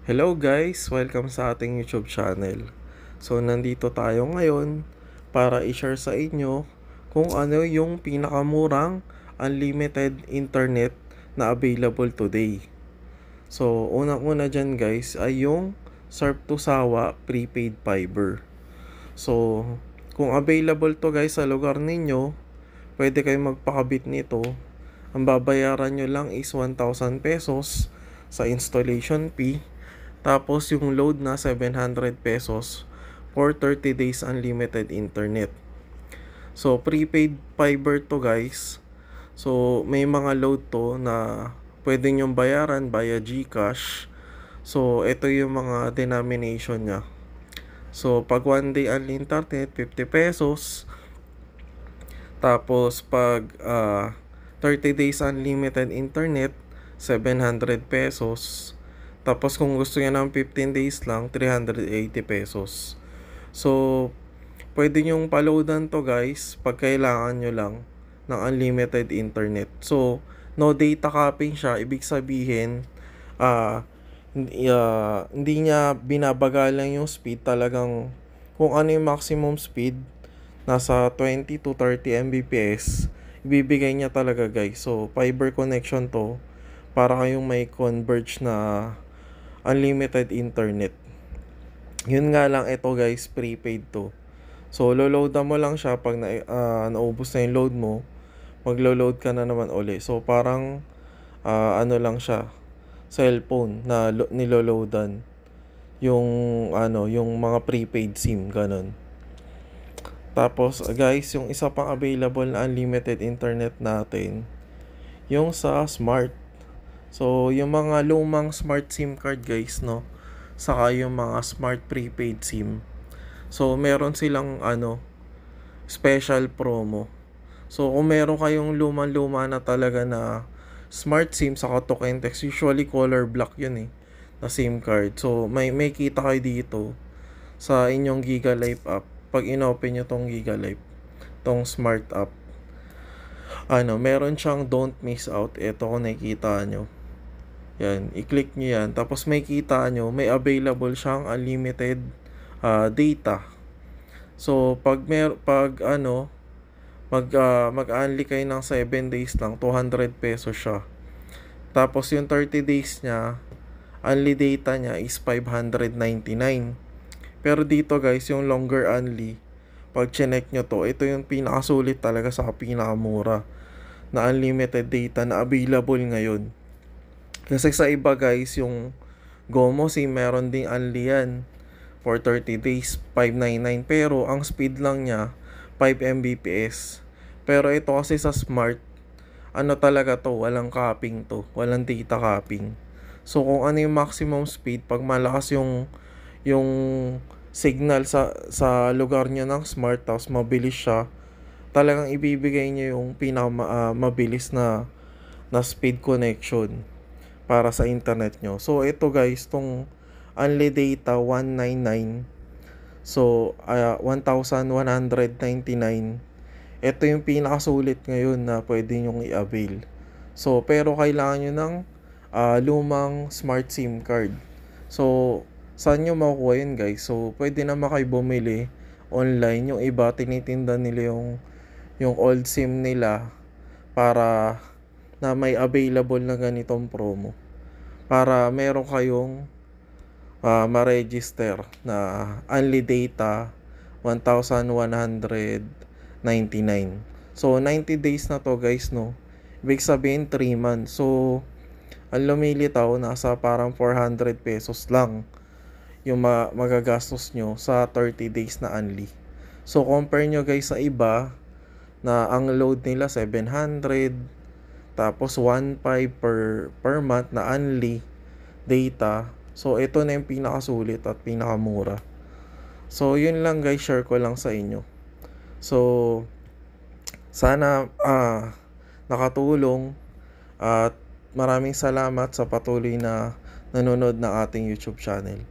Hello guys! Welcome sa ating YouTube channel. So nandito tayo ngayon para i-share sa inyo kung ano yung pinakamurang unlimited internet na available today. So unang-una dyan guys ay yung Surf to Sawa prepaid fiber. So kung available to guys sa lugar ninyo, pwede kayong magpakabit nito. Ang babayaran nyo lang is 1,000 pesos sa installation fee. Tapos yung load na 700 pesos for 30 days unlimited internet. So prepaid fiber to guys. So may mga load to na pwede nyong bayaran via GCash. So ito yung mga denomination niya. So pag 1 day unlimited 50 pesos. Tapos pag 30 days unlimited internet 700 pesos. Tapos kung gusto niya ng 15 days lang, 380 pesos. So, pwede nyong pa-loadan to guys pag kailangan nyo lang ng unlimited internet. So, no data capping siya. Ibig sabihin, hindi niya binabagalan yung speed. Talagang kung ano yung maximum speed, nasa 20 to 30 Mbps, ibibigay niya talaga guys. So, fiber connection to para kayong may converge na unlimited internet. Yun nga lang, ito guys, prepaid to. So lo-loadan mo lang siya pag naubos na yung load mo, maglo-load ka na naman uli. So parang ano lang siya, cellphone na niloloadan yung yung mga prepaid SIM ganun. Tapos guys, yung isa pang available na unlimited internet natin, yung sa smart. So, yung mga lumang smart SIM card guys, no? Saka yung mga smart prepaid SIM. So, meron silang special promo. So, kung meron kayong luma-luma na talaga na smart SIM saka talk and text, usually color block yun na SIM card. So, may kita kayo dito sa inyong Giga Life app. Pag inopen nyo tong Giga Life, tong smart app, meron siyang don't miss out. Ito kung nakikita nyo. Yan, i-click nyo yan. Tapos may kita nyo, may available siyang unlimited data. So, mag-unli kayo ng 7 days lang, 200 pesos siya. Tapos yung 30 days niya, unli data niya is 599. Pero dito guys, yung longer unli, pag chinek nyo to, ito yung pinakasulit talaga sa pinakamura na unlimited data na available ngayon. Kasi sa iba guys, yung Gomo SIM meron ding unli yan for 30 days, 599. Pero ang speed lang niya, 5 Mbps. Pero ito kasi sa smart, talaga to, walang capping to, walang data capping. So kung ano yung maximum speed, pag malakas yung signal sa lugar niya ng smart, tapos mabilis siya, talagang ibibigay niya yung mabilis na speed connection para sa internet nyo. So ito guys, tong unli data 199, so 1,199, ito yung pinakasulit ngayon na pwede nyong i-avail. So pero kailangan nyo ng lumang smart SIM card. So saan nyo makukuha yun guys? So pwede naman kayo bumili online. Yung iba tinitinda nila yung old SIM nila para na may available na ganitong promo, para meron kayong ma-register na unli data 1,199. So 90 days na to guys, no? Ibig sabihin 3 months. So ang lumilitaw, nasa parang 400 pesos lang yung magagastos nyo sa 30 days na unli. So compare nyo guys sa iba na ang load nila 700, tapos 1.5 per month na unli data. So ito na yung pinakasulit at pinakamura. So yun lang guys, share ko lang sa inyo. So sana nakatulong, at maraming salamat sa patuloy na nanonood ng ating YouTube channel.